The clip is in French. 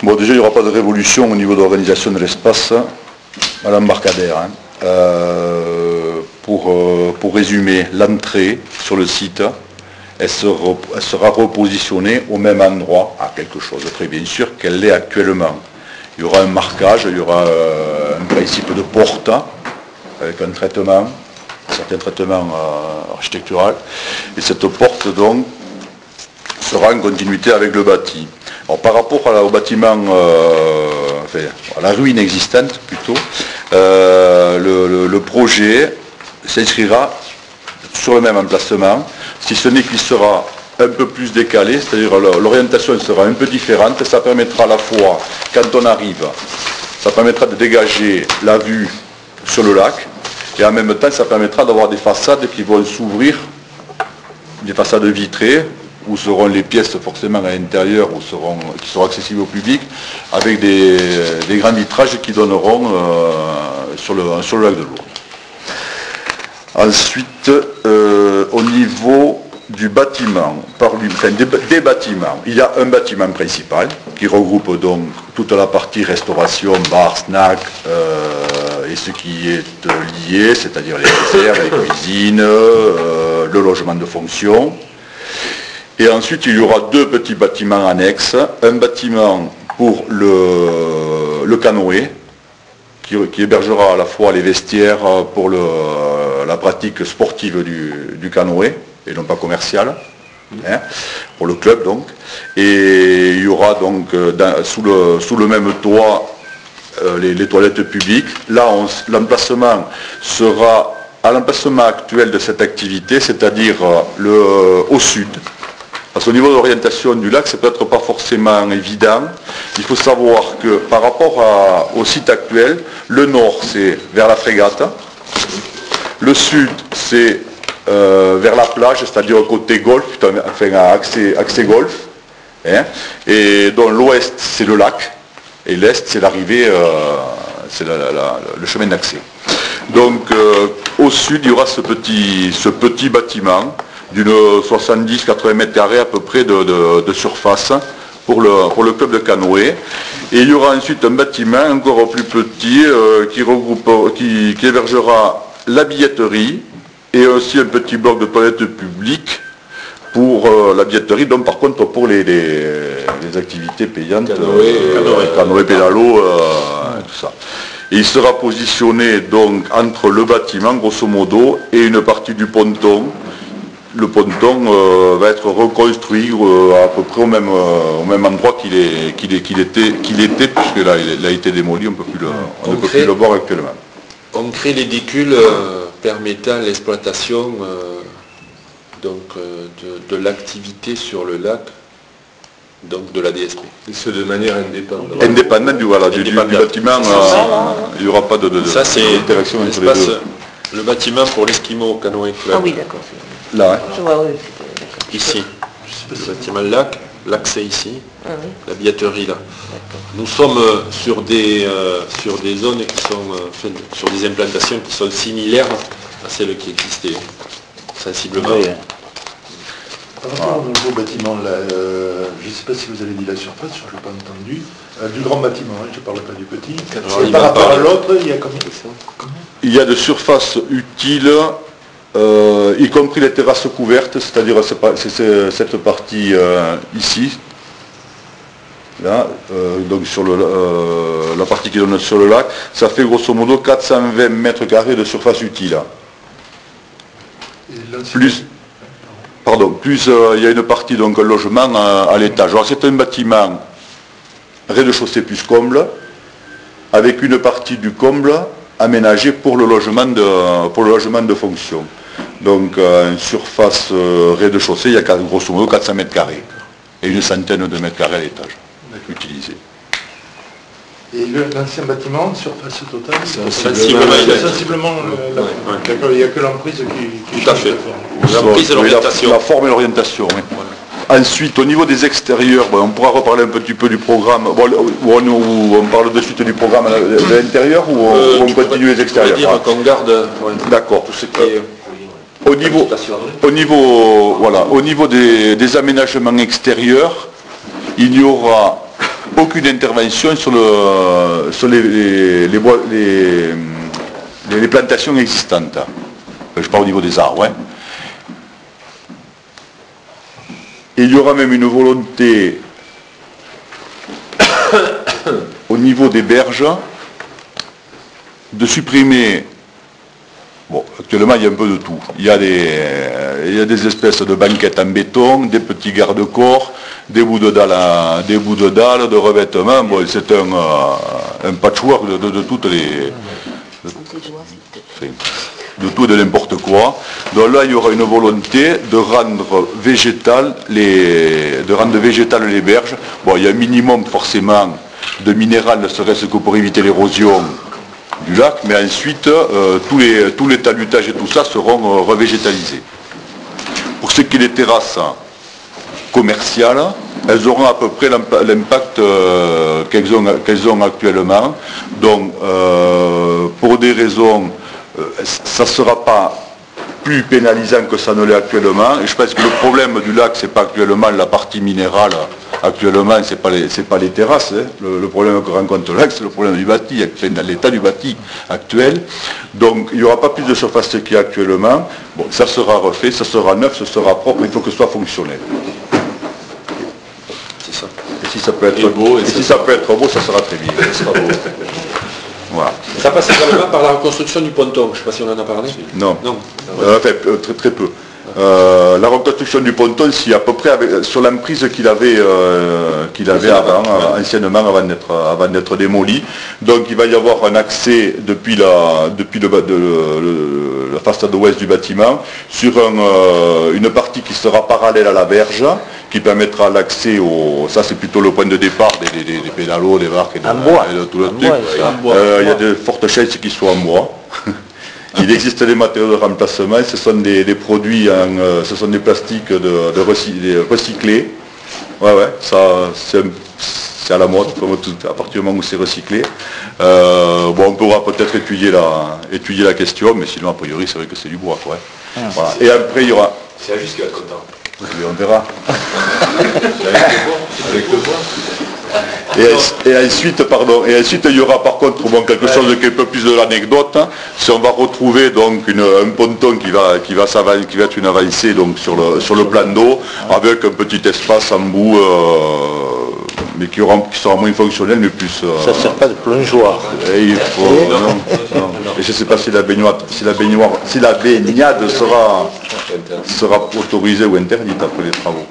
Bon, déjà, il n'y aura pas de révolution au niveau de l'organisation de l'espace à l'embarcadère. Hein. Pour résumer, l'entrée sur le site, elle sera repositionnée au même endroit, à quelque chose de très bien sûr qu'elle l'est actuellement. Il y aura un marquage, il y aura un principe de porte, avec un traitement, un certain traitement architectural. Et cette porte, donc, sera en continuité avec le bâti. Alors, par rapport au bâtiment, enfin, à la ruine existante plutôt, le projet s'inscrira sur le même emplacement, si ce n'est qu'il sera un peu plus décalé, c'est-à-dire l'orientation sera un peu différente. Ça permettra à la fois, quand on arrive, ça permettra de dégager la vue sur le lac, et en même temps ça permettra d'avoir des façades qui vont s'ouvrir, des façades vitrées, où seront les pièces forcément à l'intérieur, qui seront accessibles au public, avec des grands vitrages qui donneront sur le lac de Lourdes. Ensuite, au niveau du bâtiment, des bâtiments, il y a un bâtiment principal qui regroupe donc toute la partie restauration, bar, snack et ce qui est lié, c'est-à-dire les desserts, les cuisines, le logement de fonction. Et ensuite, il y aura deux petits bâtiments annexes. Un bâtiment pour le canoë, qui hébergera à la fois les vestiaires pour la pratique sportive du canoë, et non pas commerciale, hein, pour le club donc. Et il y aura donc sous le même toit les toilettes publiques. Là, l'emplacement sera à l'emplacement actuel de cette activité, c'est-à-dire au sud. Parce qu'au niveau de l'orientation du lac, c'est peut-être pas forcément évident. Il faut savoir que par rapport au site actuel, le nord c'est vers la frégate, le sud c'est vers la plage, c'est-à-dire côté golf, enfin accès golf, hein, et dans l'ouest c'est le lac, et l'est c'est l'arrivée, c'est le chemin d'accès. Donc au sud il y aura ce petit bâtiment d'une 70-80 mètres carrés à peu près de surface pour le club de canoë. Et il y aura ensuite un bâtiment encore plus petit qui hébergera la billetterie et aussi un petit bloc de toilettes publiques pour la billetterie, donc par contre pour les activités payantes, canoë, pédalo, tout ça. Et il sera positionné donc entre le bâtiment grosso modo et une partie du ponton. Le ponton va être reconstruit à peu près au même endroit qu'il était, puisque là il a été démoli, on ne peut plus le voir actuellement. On crée l'édicule permettant l'exploitation de l'activité sur le lac, donc de la DSP. Et c'est de manière indépendante. Indépendante du bâtiment, il n'y aura pas ça c'est d'interaction entre les deux. Le bâtiment pour l'Esquimau Canoë Club. Ah oui, d'accord. Là, hein. Je vois, oui. Ici, le bâtiment lac, l'accès ici, Ah oui, la billetterie là. d'accord. Nous sommes sur des zones qui sont, sur des implantations qui sont similaires à celles qui existaient sensiblement. Oui, Par rapport au nouveau bâtiment, là, je ne sais pas si vous avez dit la surface, je ne l'ai pas entendu. Du grand bâtiment, hein, je ne parle pas du petit. Alors, Et par rapport à l'autre, il y a combien? Il y a de surfaces utiles, y compris les terrasses couvertes, c'est-à-dire c'est cette partie ici, là, donc sur la partie qui donne sur le lac, ça fait grosso modo 420 mètres carrés de surface utile. Plus il y a une partie, donc un logement à l'étage. Alors c'est un bâtiment rez-de-chaussée plus comble, avec une partie du comble aménagée pour le logement de fonction. Donc une surface rez-de-chaussée, il y a grosso modo 400 mètres carrés et une centaine de mètres carrés à l'étage utilisés. Et l'ancien bâtiment, surface totale, Sensiblement, d'accord, il n'y a que l'emprise qui tout à fait. L'emprise et l'orientation. La forme et l'orientation, oui. Voilà. Ensuite, au niveau des extérieurs, on pourra reparler un petit peu du programme. On parle de suite du programme de l'intérieur ou on continue les extérieurs? Dire qu'on garde d'accord. Tout ce qui est... Au niveau des aménagements extérieurs, il y aura aucune intervention sur les plantations existantes. Je parle au niveau des arbres. Hein. Et il y aura même une volonté au niveau des berges de supprimer. Bon, actuellement il y a un peu de tout. Il y a des espèces de banquettes en béton, des petits garde-corps, des bouts de dalles, de revêtements. Bon, c'est un patchwork de toutes les. De tout et de n'importe quoi. Donc là, il y aura une volonté de rendre végétales les berges. Bon, il y a un minimum forcément de minéral, ne serait-ce que pour éviter l'érosion du lac, mais ensuite, tous les talutages et tout ça seront revégétalisés. Pour ce qui est des terrasses commerciales, elles auront à peu près l'impact qu'elles ont actuellement. Donc, pour des raisons, ça ne sera pas plus pénalisant que ça ne l'est actuellement. Et je pense que le problème du lac, c'est pas actuellement la partie minérale. Actuellement, c'est pas les terrasses. Hein. Le problème que rencontre le lac, c'est le problème du bâti, dans l'état du bâti actuel. Donc, il n'y aura pas plus de surface qu'il y a actuellement. Bon, ça sera refait, ça sera neuf, ça sera propre, il faut que ce soit fonctionnel. C'est ça. Et si ça peut être beau, ça sera très bien. Ça sera beau. Voilà. Ça passe également par la reconstruction du ponton, je ne sais pas si on en a parlé. Non. Enfin, très peu. La reconstruction du ponton, si à peu près sur l'emprise qu'il avait anciennement avant d'être démoli. Donc il va y avoir un accès depuis la façade ouest du bâtiment sur une partie qui sera parallèle à la berge, qui permettra l'accès ça c'est plutôt le point de départ des pédalos, des barques et de tout le truc. Il y a de fortes chances qu'ils soient en bois. Il existe des matériaux de remplacement, ce sont des produits, ce sont des plastiques recyclés. Ça c'est à la mode, à partir du moment où c'est recyclé. On pourra peut-être étudier la question, mais sinon a priori c'est vrai que c'est du bois. Quoi. Voilà. Et après il y aura... C'est juste qu'il va être content. On verra. Avec le bois. Et ensuite, il y aura par contre quelque chose qui est un peu plus de l'anecdote. Si on va retrouver donc un ponton qui va être une avancée donc sur le plan d'eau, avec un petit espace en bout, mais qui sera moins fonctionnel, mais plus. Ça ne sert pas de plongeoir. Et il faut. Non. Et je ne sais pas si la baignade sera autorisée ou interdite après les travaux.